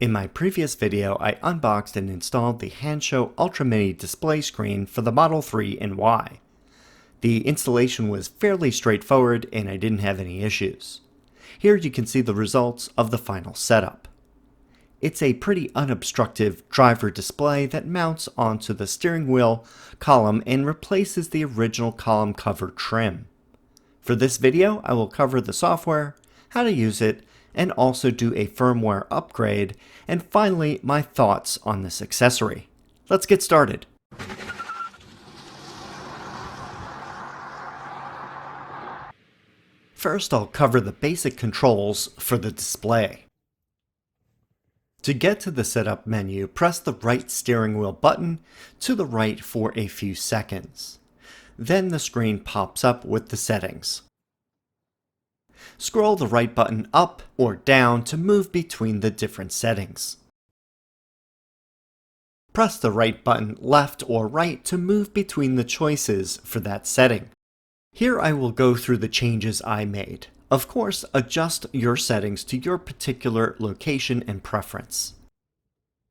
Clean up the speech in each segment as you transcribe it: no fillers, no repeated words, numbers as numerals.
In my previous video, I unboxed and installed the Hansshow Ultra Mini display screen for the Model 3 and Y. The installation was fairly straightforward and I didn't have any issues. Here you can see the results of the final setup. It's a pretty unobstructive driver display that mounts onto the steering wheel column and replaces the original column cover trim. For this video, I will cover the software, how to use it, and also do a firmware upgrade, and finally my thoughts on this accessory. Let's get started. First, I'll cover the basic controls for the display. To get to the setup menu, press the right steering wheel button to the right for a few seconds. Then the screen pops up with the settings. Scroll the right button up or down to move between the different settings. Press the right button left or right to move between the choices for that setting. Here I will go through the changes I made. Of course, adjust your settings to your particular location and preference.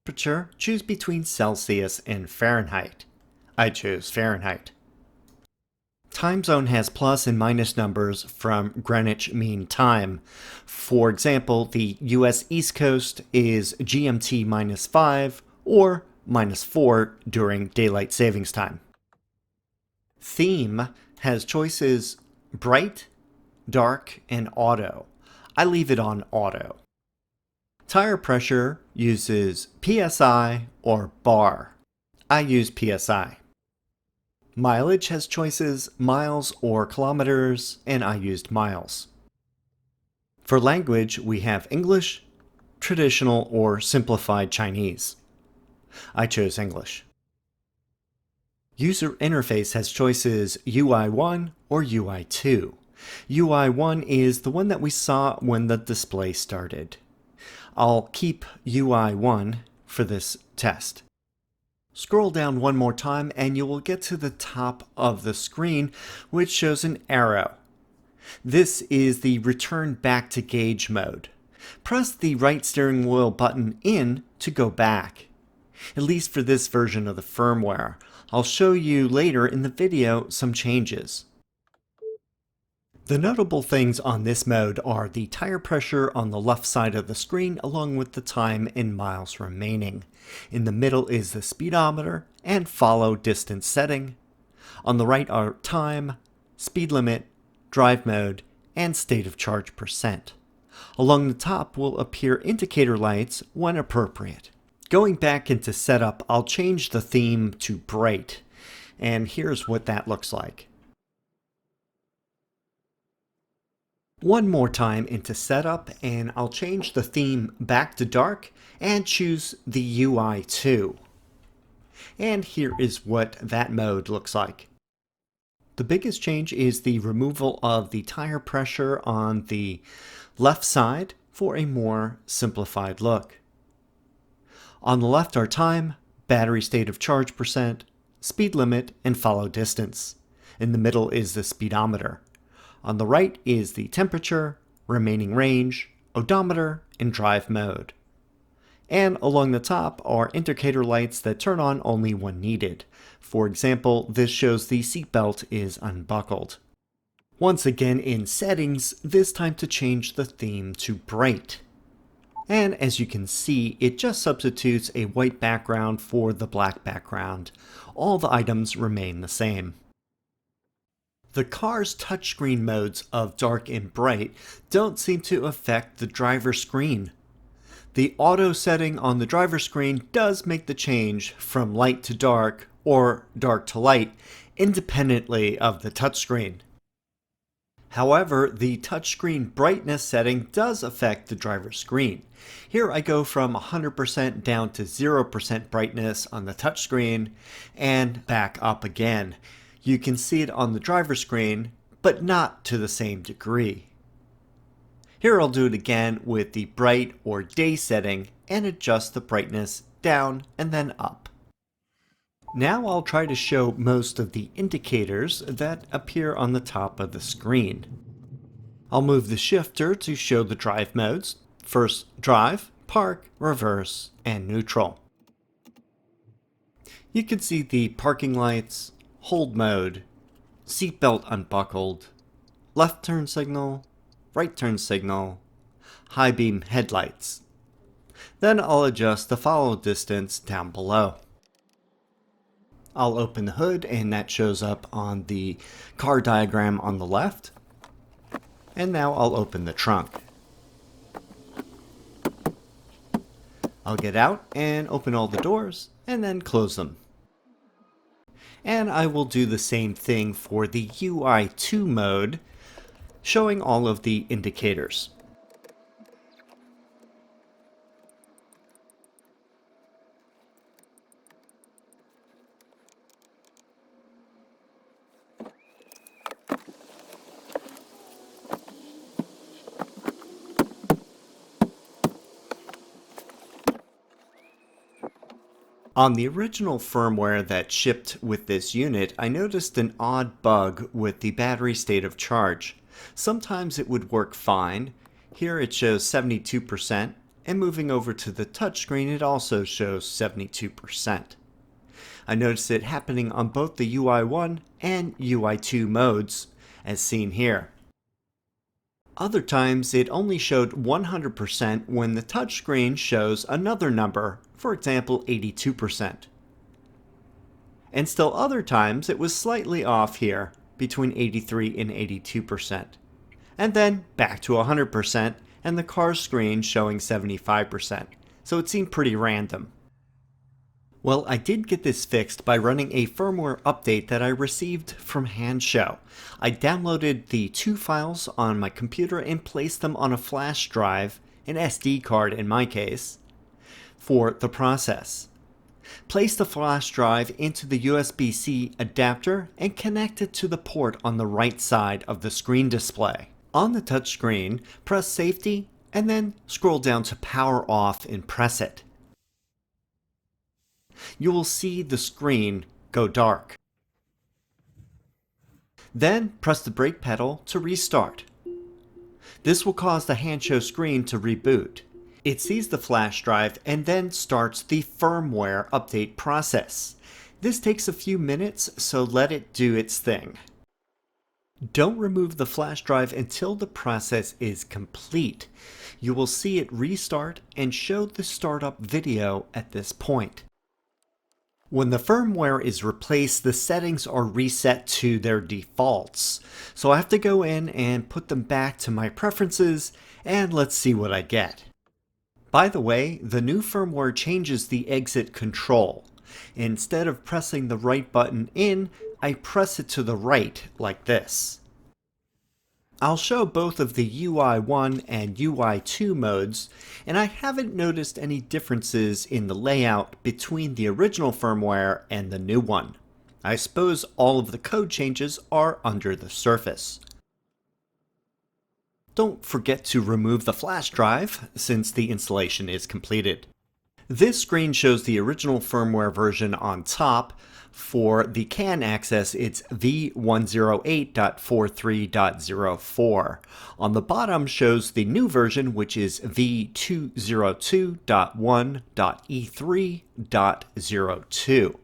Temperature, choose between Celsius and Fahrenheit. I chose Fahrenheit. Time zone has plus and minus numbers from Greenwich Mean Time. For example, the US East Coast is GMT -5 or -4 during daylight savings time. Theme has choices bright, dark, and auto. I leave it on auto. Tire pressure uses PSI or bar. I use PSI. Mileage has choices miles or kilometers, and I used miles. For language, we have English, traditional, or simplified Chinese. I chose English. User interface has choices UI1 or UI2. UI1 is the one that we saw when the display started. I'll keep UI1 for this test. Scroll down one more time and you will get to the top of the screen, which shows an arrow. This is the return back to gauge mode. Press the right steering wheel button in to go back. At least for this version of the firmware. I'll show you later in the video some changes. The notable things on this mode are the tire pressure on the left side of the screen along with the time in miles remaining. In the middle is the speedometer and follow distance setting. On the right are time, speed limit, drive mode, and state of charge %. Along the top will appear indicator lights when appropriate. Going back into setup, I'll change the theme to bright, and here's what that looks like. One more time into setup, and I'll change the theme back to dark and choose the UI2. And here is what that mode looks like. The biggest change is the removal of the tire pressure on the left side for a more simplified look. On the left are time, battery state of charge %, speed limit, and follow distance. In the middle is the speedometer. On the right is the temperature, remaining range, odometer, and drive mode. And along the top are indicator lights that turn on only when needed. For example, this shows the seatbelt is unbuckled. Once again in settings, this time to change the theme to bright. And as you can see, it just substitutes a white background for the black background. All the items remain the same. The car's touchscreen modes of dark and bright don't seem to affect the driver screen. The auto setting on the driver screen does make the change from light to dark or dark to light independently of the touchscreen. However, the touchscreen brightness setting does affect the driver screen. Here I go from 100% down to 0% brightness on the touchscreen and back up again. You can see it on the driver screen, but not to the same degree. Here I'll do it again with the bright or day setting and adjust the brightness down and then up. Now I'll try to show most of the indicators that appear on the top of the screen. I'll move the shifter to show the drive modes. First drive, park, reverse, and neutral. You can see the parking lights, hold mode, seatbelt unbuckled, left turn signal, right turn signal, high beam headlights. Then I'll adjust the follow distance down below. I'll open the hood and that shows up on the car diagram on the left. And now I'll open the trunk. I'll get out and open all the doors and then close them. And I will do the same thing for the UI2 mode, showing all of the indicators. On the original firmware that shipped with this unit, I noticed an odd bug with the battery state of charge. Sometimes it would work fine. Here it shows 72%, and moving over to the touchscreen it also shows 72%. I noticed it happening on both the UI1 and UI2 modes, as seen here. Other times it only showed 100% when the touchscreen shows another number, for example 82%. And still other times it was slightly off here, between 83 and 82%. And then back to 100% and the car screen showing 75%, so it seemed pretty random. Well, I did get this fixed by running a firmware update that I received from Hansshow. I downloaded the 2 files on my computer and placed them on a flash drive, an SD card in my case, for the process. Place the flash drive into the USB-C adapter and connect it to the port on the right side of the screen display. On the touchscreen, press Safety and then scroll down to Power Off and press it. You will see the screen go dark. Then press the brake pedal to restart. This will cause the Hansshow screen to reboot. It sees the flash drive and then starts the firmware update process. This takes a few minutes, so let it do its thing. Don't remove the flash drive until the process is complete. You will see it restart and show the startup video at this point. When the firmware is replaced, the settings are reset to their defaults. So I have to go in and put them back to my preferences, and let's see what I get. By the way, the new firmware changes the exit control. Instead of pressing the right button in, I press it to the right, like this. I'll show both of the UI1 and UI2 modes, and I haven't noticed any differences in the layout between the original firmware and the new one. I suppose all of the code changes are under the surface. Don't forget to remove the flash drive since the installation is completed. This screen shows the original firmware version on top. For the CAN access, it's v108.43.04. On the bottom shows the new version, which is v202.1.e3.02.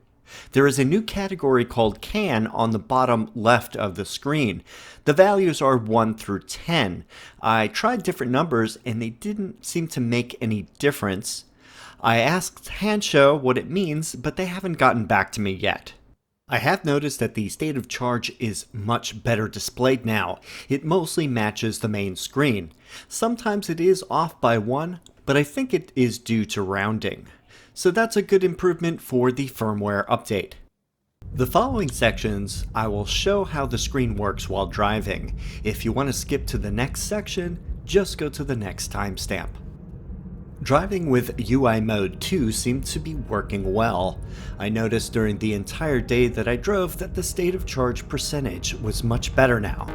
There is a new category called CAN on the bottom left of the screen. The values are 1 through 10. I tried different numbers and they didn't seem to make any difference. I asked Hansshow what it means, but they haven't gotten back to me yet. I have noticed that the state of charge is much better displayed now. It mostly matches the main screen. Sometimes it is off by 1, but I think it is due to rounding. So that's a good improvement for the firmware update. The following sections, I will show how the screen works while driving. If you want to skip to the next section, just go to the next timestamp. Driving with UI Mode 2 seemed to be working well. I noticed during the entire day that I drove that the state of charge percentage was much better now.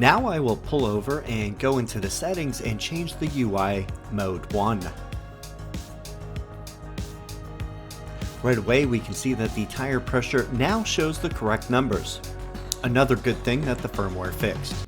Now I will pull over and go into the settings and change the UI mode 1. Right away we can see that the tire pressure now shows the correct numbers. Another good thing that the firmware fixed.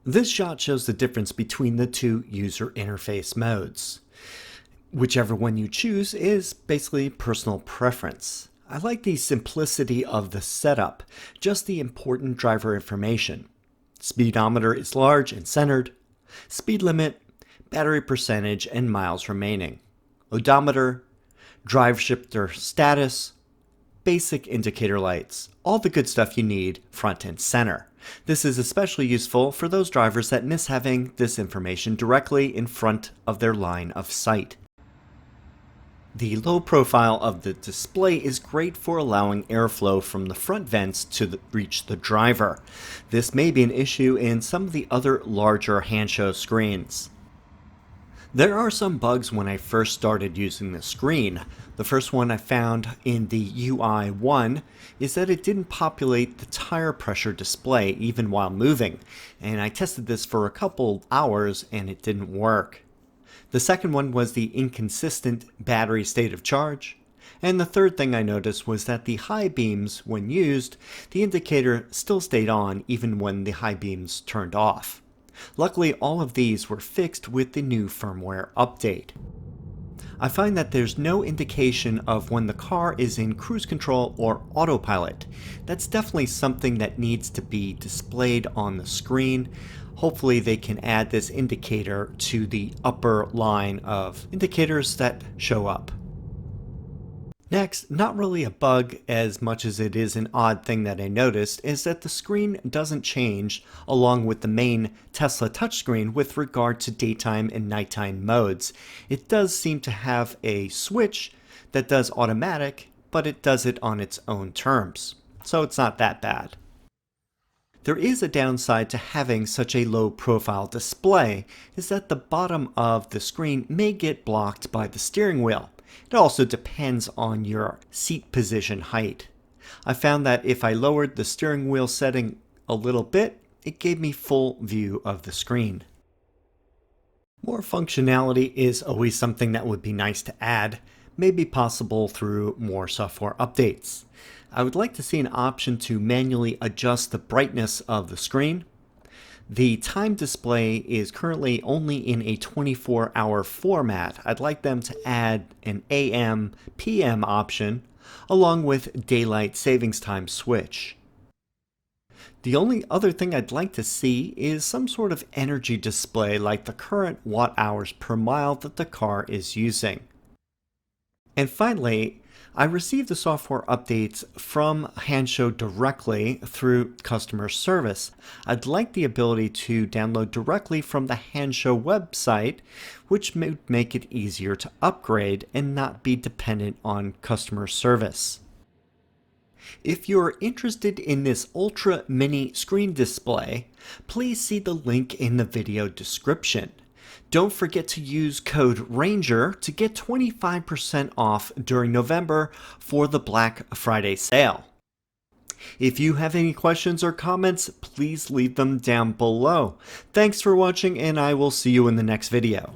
This shot shows the difference between the two user interface modes. Whichever one you choose is basically personal preference. I like the simplicity of the setup, just the important driver information. Speedometer is large and centered. Speed limit, battery percentage, and miles remaining. Odometer, drive shifter status, basic indicator lights, all the good stuff you need front and center. This is especially useful for those drivers that miss having this information directly in front of their line of sight. The low profile of the display is great for allowing airflow from the front vents to reach the driver. This may be an issue in some of the other larger Hansshow screens. There are some bugs when I first started using the screen. The first one I found in the UI 1 is that it didn't populate the tire pressure display even while moving, and I tested this for a couple hours and it didn't work. The second one was the inconsistent battery state of charge, and the third thing I noticed was that the high beams, when used, the indicator still stayed on even when the high beams turned off. Luckily, all of these were fixed with the new firmware update. I find that there's no indication of when the car is in cruise control or autopilot. That's definitely something that needs to be displayed on the screen. Hopefully they can add this indicator to the upper line of indicators that show up. Next, not really a bug as much as it is an odd thing that I noticed, is that the screen doesn't change along with the main Tesla touchscreen with regard to daytime and nighttime modes. It does seem to have a switch that does automatic, but it does it on its own terms, so it's not that bad. There is a downside to having such a low profile display, is that the bottom of the screen may get blocked by the steering wheel. It also depends on your seat position height. I found that if I lowered the steering wheel setting a little bit, it gave me full view of the screen. More functionality is always something that would be nice to add, may be possible through more software updates. I would like to see an option to manually adjust the brightness of the screen. The time display is currently only in a 24-hour format. I'd like them to add an AM, PM option, along with daylight savings time switch. The only other thing I'd like to see is some sort of energy display like the current watt hours per mile that the car is using. And finally, I received the software updates from Hansshow directly through customer service. I'd like the ability to download directly from the Hansshow website, which would make it easier to upgrade and not be dependent on customer service. If you're interested in this Ultra Mini screen display, please see the link in the video description. Don't forget to use code RANGER to get 25% off during November for the Black Friday sale. If you have any questions or comments, please leave them down below. Thanks for watching, and I will see you in the next video.